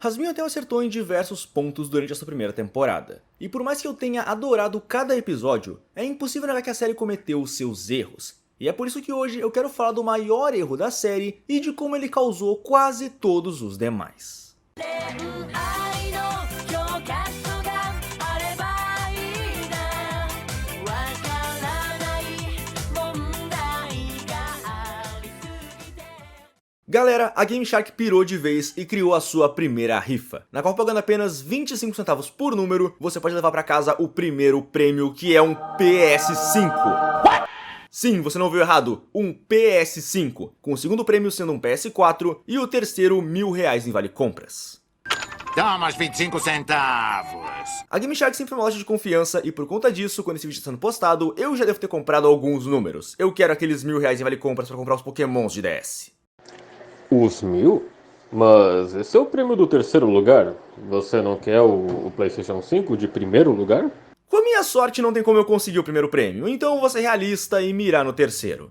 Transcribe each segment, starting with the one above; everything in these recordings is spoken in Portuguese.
Rasmin Hotel acertou em diversos pontos durante a sua primeira temporada, e por mais que eu tenha adorado cada episódio, é impossível negar que a série cometeu seus erros. E é por isso que hoje eu quero falar do maior erro da série e de como ele causou quase todos os demais. Galera, a Game Shark pirou de vez e criou a sua primeira rifa, na qual pagando apenas 25 centavos por número, você pode levar para casa o primeiro prêmio, que é um PS5. Sim, você não ouviu errado, um PS5, com o segundo prêmio sendo um PS4 e o terceiro R$1.000 em vale compras. Toma os 25 centavos. A Game Shark sempre foi uma loja de confiança e por conta disso, quando esse vídeo está sendo postado, eu já devo ter comprado alguns números. Eu quero aqueles R$1.000 em vale compras para comprar os Pokémons de DS. Os 1.000? Mas esse é o prêmio do terceiro lugar. Você não quer o PlayStation 5 de primeiro lugar? Com a minha sorte não tem como eu conseguir o primeiro prêmio, então eu vou ser realista e mirar no terceiro.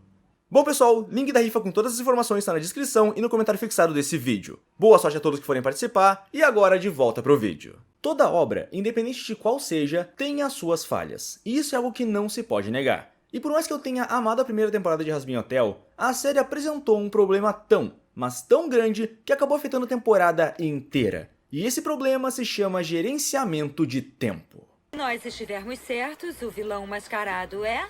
Bom pessoal, link da rifa com todas as informações está na descrição e no comentário fixado desse vídeo. Boa sorte a todos que forem participar, e agora de volta pro vídeo. Toda obra, independente de qual seja, tem as suas falhas, e isso é algo que não se pode negar. E por mais que eu tenha amado a primeira temporada de Rasmin Hotel, a série apresentou um problema mas tão grande que acabou afetando a temporada inteira. E esse problema se chama gerenciamento de tempo. Se nós estivermos certos, o vilão mascarado é...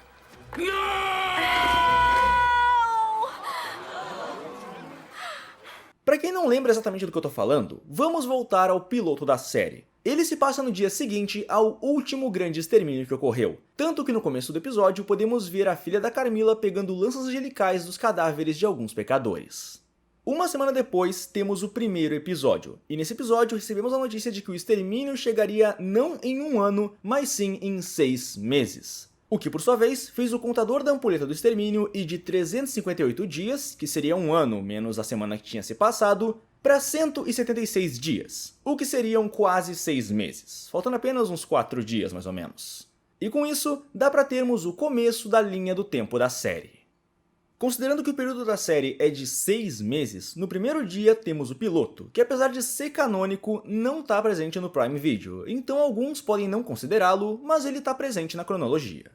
Pra quem não lembra exatamente do que eu tô falando, vamos voltar ao piloto da série. Ele se passa no dia seguinte ao último grande extermínio que ocorreu, tanto que no começo do episódio podemos ver a filha da Carmilla pegando lanças angelicais dos cadáveres de alguns pecadores. Uma semana depois, temos o primeiro episódio, e nesse episódio recebemos a notícia de que o extermínio chegaria não em 1 ano, mas sim em 6 meses. O que por sua vez fez o contador da ampulheta do extermínio ir de 358 dias, que seria 1 ano menos a semana que tinha se passado, para 176 dias, o que seriam quase 6 meses, faltando apenas uns 4 dias mais ou menos. E com isso, dá para termos o começo da linha do tempo da série. Considerando que o período da série é de 6 meses, no primeiro dia temos o piloto, que apesar de ser canônico, não está presente no Prime Video, então alguns podem não considerá-lo, mas ele está presente na cronologia.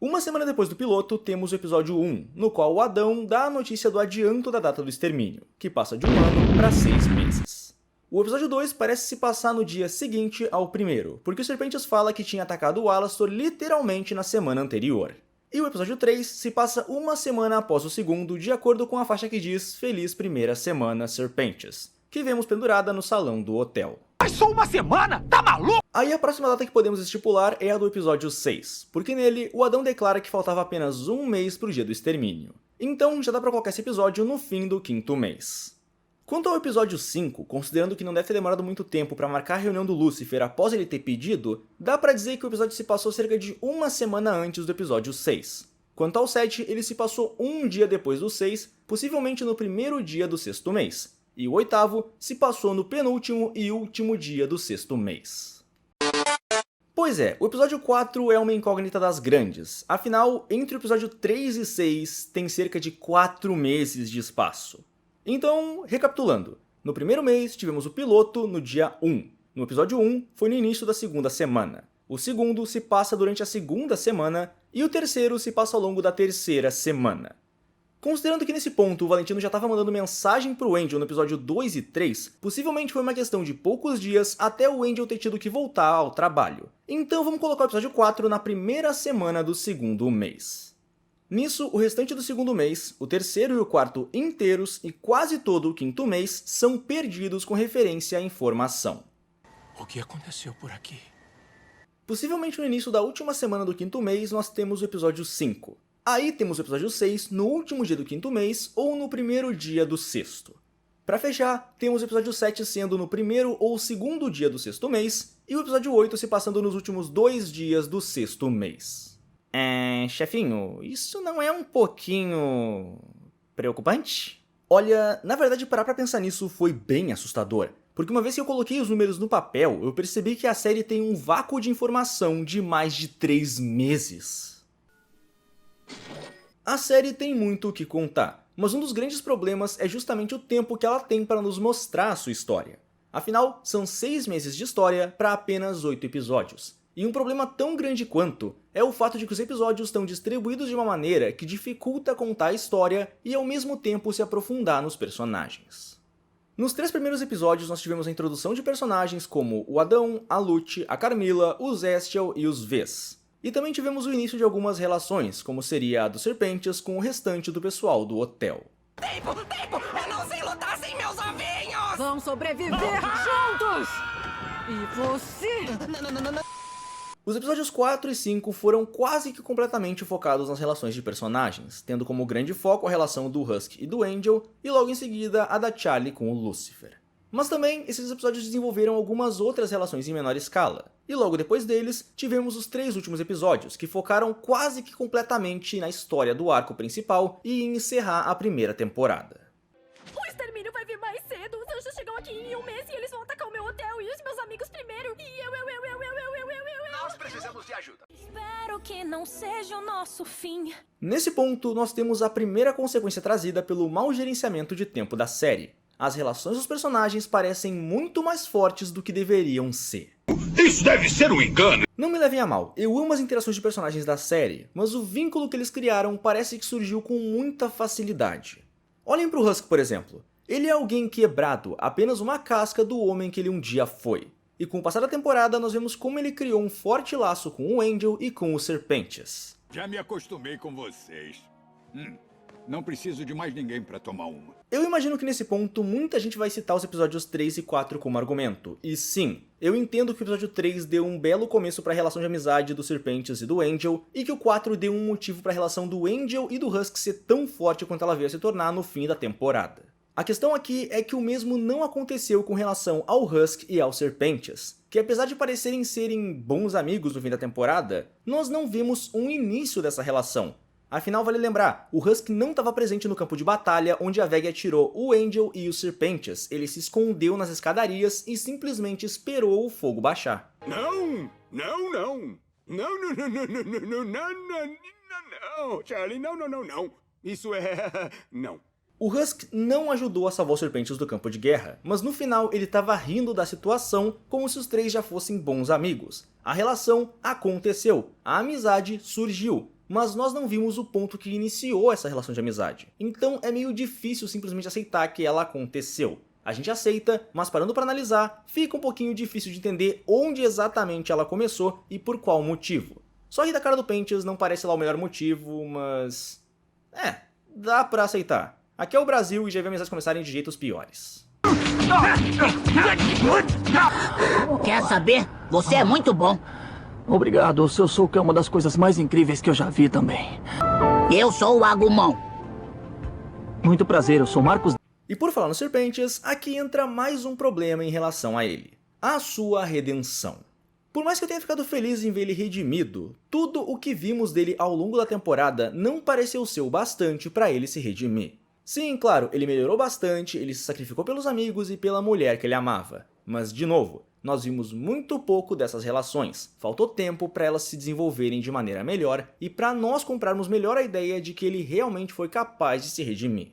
Uma semana depois do piloto, temos o episódio 1, no qual o Adão dá a notícia do adianto da data do extermínio, que passa de 1 ano para 6 meses. O episódio 2 parece se passar no dia seguinte ao primeiro, porque o Serpentes fala que tinha atacado o Alastor literalmente na semana anterior. E o episódio 3 se passa 1 semana após o segundo, de acordo com a faixa que diz Feliz Primeira Semana Serpentes, que vemos pendurada no salão do hotel. Mas só 1 semana? Tá maluco? Aí a próxima data que podemos estipular é a do episódio 6, porque nele o Adão declara que faltava apenas 1 mês pro dia do extermínio. Então já dá pra colocar esse episódio no fim do 5º mês. Quanto ao episódio 5, considerando que não deve ter demorado muito tempo para marcar a reunião do Lúcifer após ele ter pedido, dá pra dizer que o episódio se passou cerca de 1 semana antes do episódio 6. Quanto ao 7, ele se passou 1 dia depois do 6, possivelmente no primeiro dia do 6º mês. E o 8º se passou no penúltimo e último dia do 6º mês. Pois é, o episódio 4 é uma incógnita das grandes, afinal, entre o episódio 3 e 6 tem cerca de 4 meses de espaço. Então, recapitulando, no primeiro mês tivemos o piloto no dia 1, no episódio 1 foi no início da segunda semana, o segundo se passa durante a segunda semana e o terceiro se passa ao longo da terceira semana. Considerando que nesse ponto o Valentino já estava mandando mensagem pro Angel no episódio 2 e 3, possivelmente foi uma questão de poucos dias até o Angel ter tido que voltar ao trabalho. Então vamos colocar o episódio 4 na primeira semana do segundo mês. Nisso, o restante do segundo mês, o terceiro e o quarto inteiros e quase todo o 5º mês são perdidos com referência à informação. O que aconteceu por aqui? Possivelmente no início da última semana do 5º mês nós temos o episódio 5. Aí temos o episódio 6 no último dia do 5º mês ou no primeiro dia do 6º. Para fechar, temos o episódio 7 sendo no primeiro ou segundo dia do 6º mês e o episódio 8 se passando nos últimos 2 dias do 6º mês. Chefinho, isso não é um pouquinho preocupante? Olha, na verdade parar pra pensar nisso foi bem assustador, porque uma vez que eu coloquei os números no papel, eu percebi que a série tem um vácuo de informação de mais de 3 meses. A série tem muito o que contar, mas um dos grandes problemas é justamente o tempo que ela tem para nos mostrar a sua história. Afinal, são 6 meses de história para apenas 8 episódios. E um problema tão grande quanto é o fato de que os episódios estão distribuídos de uma maneira que dificulta contar a história e ao mesmo tempo se aprofundar nos personagens. Nos 3 primeiros episódios nós tivemos a introdução de personagens como o Adão, a Lute, a Carmila, o Zestial e os Vs. E também tivemos o início de algumas relações, como seria a dos Serpentes com o restante do pessoal do hotel. Tempo! Eu não sei lutar sem meus ovinhos! Vão sobreviver juntos! E você? Não. Os episódios 4 e 5 foram quase que completamente focados nas relações de personagens, tendo como grande foco a relação do Husk e do Angel, e logo em seguida a da Charlie com o Lucifer. Mas também, esses episódios desenvolveram algumas outras relações em menor escala, e logo depois deles, tivemos os 3 últimos episódios, que focaram quase que completamente na história do arco principal e em encerrar a primeira temporada. O extermínio vai vir mais cedo. Os anjos chegam aqui em 1 mês e eles vão atacar o meu hotel e os meus amigos primeiro. E eu. Nós precisamos de ajuda. Espero que não seja o nosso fim. Nesse ponto, nós temos a primeira consequência trazida pelo mau gerenciamento de tempo da série. As relações dos personagens parecem muito mais fortes do que deveriam ser. Isso deve ser um engano. Não me levem a mal, eu amo as interações de personagens da série, mas o vínculo que eles criaram parece que surgiu com muita facilidade. Olhem pro Husk, por exemplo. Ele é alguém quebrado, apenas uma casca do homem que ele um dia foi. E com o passar da temporada, nós vemos como ele criou um forte laço com o Angel e com os Serpentes. Já me acostumei com vocês. Não preciso de mais ninguém para tomar uma. Eu imagino que nesse ponto muita gente vai citar os episódios 3 e 4 como argumento. E sim, eu entendo que o episódio 3 deu um belo começo para a relação de amizade dos Serpentes e do Angel, e que o 4 deu um motivo para a relação do Angel e do Husk ser tão forte quanto ela veio a se tornar no fim da temporada. A questão aqui é que o mesmo não aconteceu com relação ao Husk e aos Serpentes, que apesar de parecerem serem bons amigos no fim da temporada, nós não vimos um início dessa relação. Afinal, vale lembrar, o Husk não estava presente no campo de batalha onde a Veg atirou o Angel e os Serpentes. Ele se escondeu nas escadarias e simplesmente esperou o fogo baixar. Não, Charlie, não. Isso é... não. O Husk não ajudou a salvar os Serpentes do campo de guerra, mas no final ele estava rindo da situação como se os 3 já fossem bons amigos. A relação aconteceu, a amizade surgiu, mas nós não vimos o ponto que iniciou essa relação de amizade. Então é meio difícil simplesmente aceitar que ela aconteceu. A gente aceita, mas parando para analisar, fica um pouquinho difícil de entender onde exatamente ela começou e por qual motivo. Só rir da cara do Pentious não parece lá o melhor motivo, mas... dá pra aceitar. Aqui é o Brasil e já vi amizades começarem de jeitos piores. Quer saber? Você é muito bom. Obrigado, o seu soco é uma das coisas mais incríveis que eu já vi também. Eu sou o Agumon. Muito prazer, eu sou Marcos. E por falar nos Serpentes, aqui entra mais um problema em relação a ele. A sua redenção. Por mais que eu tenha ficado feliz em ver ele redimido, tudo o que vimos dele ao longo da temporada não pareceu ser o bastante para ele se redimir. Sim, claro, ele melhorou bastante, ele se sacrificou pelos amigos e pela mulher que ele amava. Mas, de novo, nós vimos muito pouco dessas relações. Faltou tempo para elas se desenvolverem de maneira melhor e para nós comprarmos melhor a ideia de que ele realmente foi capaz de se redimir.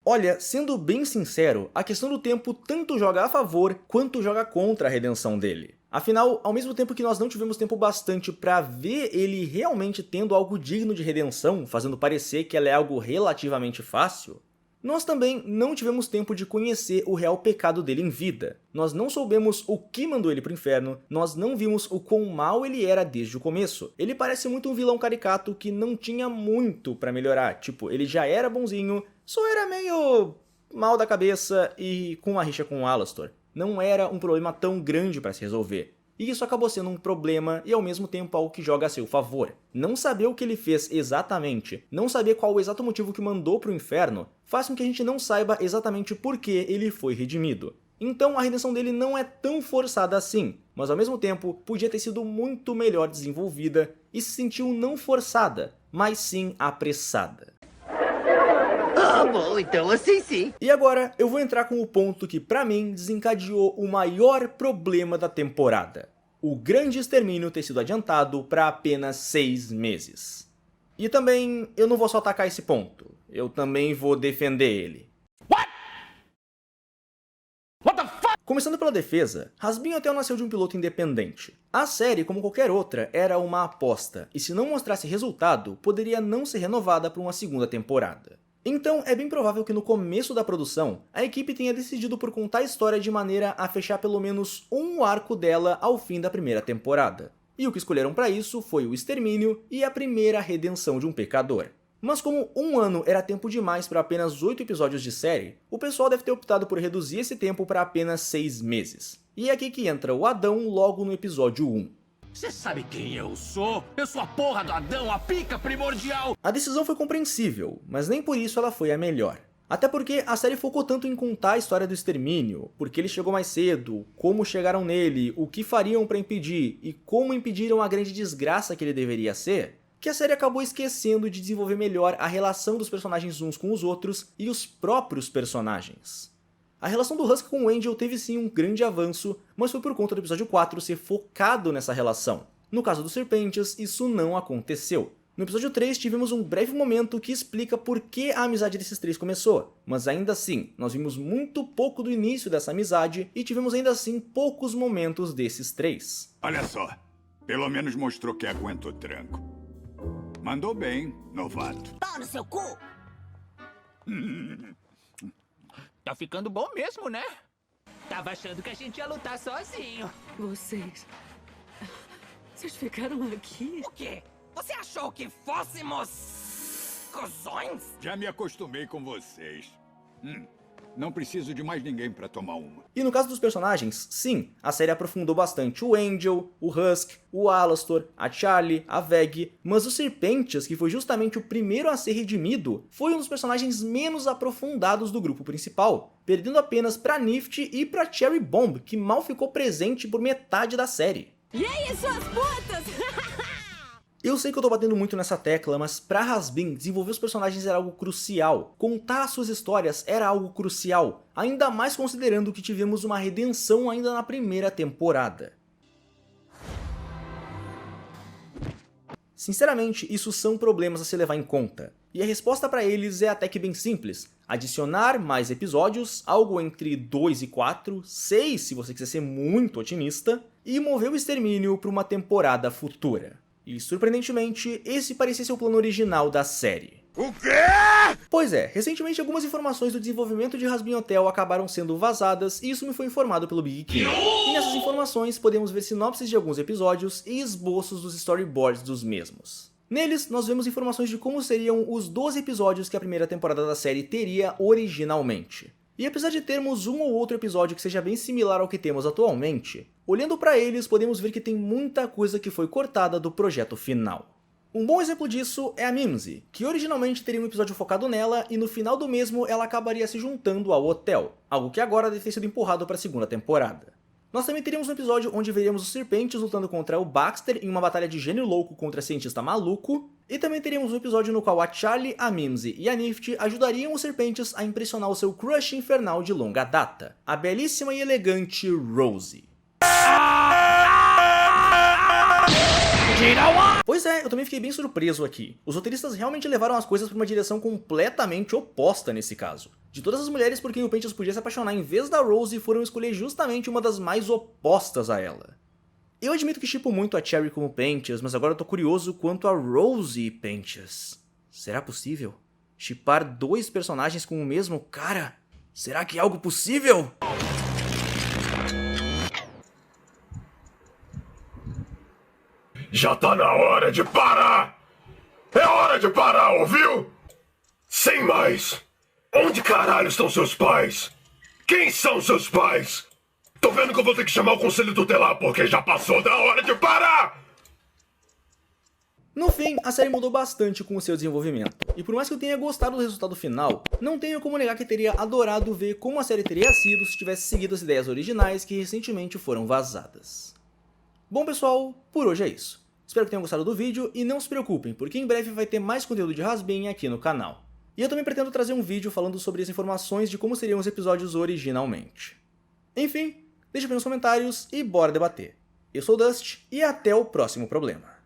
Olha, sendo bem sincero, a questão do tempo tanto joga a favor quanto joga contra a redenção dele. Afinal, ao mesmo tempo que nós não tivemos tempo bastante para ver ele realmente tendo algo digno de redenção, fazendo parecer que ela é algo relativamente fácil, nós também não tivemos tempo de conhecer o real pecado dele em vida. Nós não soubemos o que mandou ele pro inferno, nós não vimos o quão mal ele era desde o começo. Ele parece muito um vilão caricato que não tinha muito pra melhorar, tipo, ele já era bonzinho, só era meio mal da cabeça e com uma rixa com o Alastor. Não era um problema tão grande para se resolver. E isso acabou sendo um problema e ao mesmo tempo algo que joga a seu favor. Não saber o que ele fez exatamente, não saber qual o exato motivo que mandou pro inferno, faz com que a gente não saiba exatamente por que ele foi redimido. Então a redenção dele não é tão forçada assim, mas ao mesmo tempo podia ter sido muito melhor desenvolvida e se sentiu não forçada, mas sim apressada. Ah, bom, então assim sim. E agora eu vou entrar com o ponto que pra mim desencadeou o maior problema da temporada. O grande extermínio ter sido adiantado para apenas 6 meses. E também eu não vou só atacar esse ponto, eu também vou defender ele. Começando pela defesa, Hazbin Hotel nasceu de um piloto independente. A série, como qualquer outra, era uma aposta, e se não mostrasse resultado, poderia não ser renovada para uma segunda temporada. Então, é bem provável que no começo da produção, a equipe tenha decidido por contar a história de maneira a fechar pelo menos um arco dela ao fim da primeira temporada. E o que escolheram para isso foi o extermínio e a primeira redenção de um pecador. Mas como um ano era tempo demais para apenas 8 episódios de série, o pessoal deve ter optado por reduzir esse tempo para apenas 6 meses. E é aqui que entra o Adão logo no episódio 1. Você sabe quem eu sou? Eu sou a porra do Adão, a pica primordial! A decisão foi compreensível, mas nem por isso ela foi a melhor. Até porque a série focou tanto em contar a história do extermínio, porque ele chegou mais cedo, como chegaram nele, o que fariam para impedir e como impediram a grande desgraça que ele deveria ser, que a série acabou esquecendo de desenvolver melhor a relação dos personagens uns com os outros e os próprios personagens. A relação do Husk com o Angel teve sim um grande avanço, mas foi por conta do episódio 4 ser focado nessa relação. No caso dos Serpentias, isso não aconteceu. No episódio 3 tivemos um breve momento que explica por que a amizade desses três começou, mas ainda assim, nós vimos muito pouco do início dessa amizade e tivemos ainda assim poucos momentos desses três. Olha só, pelo menos mostrou que aguenta o tranco. Mandou bem, novato. Pau no seu cu! Tá ficando bom mesmo, né? Tava achando que a gente ia lutar sozinho. Vocês ficaram aqui? O quê? Você achou que fôssemos... cuzões? Já me acostumei com vocês. Não preciso de mais ninguém pra tomar uma. E no caso dos personagens, sim, a série aprofundou bastante o Angel, o Husk, o Alastor, a Charlie, a Veg, mas o Serpentias, que foi justamente o primeiro a ser redimido, foi um dos personagens menos aprofundados do grupo principal, perdendo apenas pra Nifty e pra Cherry Bomb, que mal ficou presente por metade da série. E aí, suas putas? Eu sei que eu tô batendo muito nessa tecla, mas pra Hazbin, desenvolver os personagens era algo crucial. Contar as suas histórias era algo crucial, ainda mais considerando que tivemos uma redenção ainda na primeira temporada. Sinceramente, isso são problemas a se levar em conta. E a resposta pra eles é até que bem simples. Adicionar mais episódios, algo entre 2 e 4, 6 se você quiser ser muito otimista, e mover o extermínio pra uma temporada futura. E, surpreendentemente, esse parecia ser o plano original da série. O quê? Pois é, recentemente algumas informações do desenvolvimento de Hazbin Hotel acabaram sendo vazadas e isso me foi informado pelo Big King. E nessas informações podemos ver sinopses de alguns episódios e esboços dos storyboards dos mesmos. Neles, nós vemos informações de como seriam os 12 episódios que a primeira temporada da série teria originalmente. E apesar de termos um ou outro episódio que seja bem similar ao que temos atualmente, olhando para eles podemos ver que tem muita coisa que foi cortada do projeto final. Um bom exemplo disso é a Mimsy, que originalmente teria um episódio focado nela e no final do mesmo ela acabaria se juntando ao hotel, algo que agora deve ter sido empurrado para a segunda temporada. Nós também teríamos um episódio onde veríamos os Serpentes lutando contra o Baxter em uma batalha de gênio louco contra cientista maluco, e também teríamos um episódio no qual a Charlie, a Mimsy e a Nifty ajudariam os Serpentes a impressionar o seu crush infernal de longa data, a belíssima e elegante Rosie. Pois é, eu também fiquei bem surpreso aqui. Os roteiristas realmente levaram as coisas para uma direção completamente oposta nesse caso. De todas as mulheres por quem o Pentious podia se apaixonar em vez da Rosie, foram escolher justamente uma das mais opostas a ela. Eu admito que shippo muito a Cherry como Pentious, mas agora eu tô curioso quanto a Rosie Pentious. Será possível? Shippar dois personagens com o mesmo cara? Será que é algo possível? Já tá na hora de parar! É hora de parar, ouviu? Sem mais! Onde caralho estão seus pais? Quem são seus pais? Tô vendo que eu vou ter que chamar o conselho tutelar porque já passou da hora de parar! No fim, a série mudou bastante com o seu desenvolvimento, e por mais que eu tenha gostado do resultado final, não tenho como negar que teria adorado ver como a série teria sido se tivesse seguido as ideias originais que recentemente foram vazadas. Bom pessoal, por hoje é isso. Espero que tenham gostado do vídeo e não se preocupem, porque em breve vai ter mais conteúdo de Hazbin aqui no canal. E eu também pretendo trazer um vídeo falando sobre as informações de como seriam os episódios originalmente. Enfim, deixa aqui nos comentários e bora debater. Eu sou o Dust e até o próximo problema.